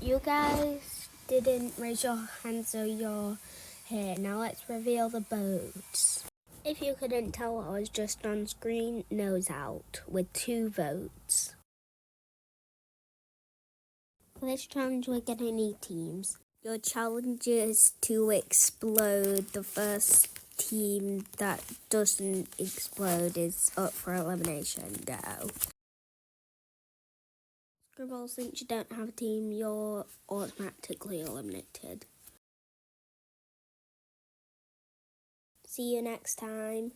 You guys didn't raise your hands, so you're here. Now let's reveal the votes. If you couldn't tell what was just on screen, nose out with 2 votes. For this challenge, we're going to need teams. Your challenge is to explode. The first team that doesn't explode is up for elimination. Go. Scribble, since you don't have a team, you're automatically eliminated. See you next time.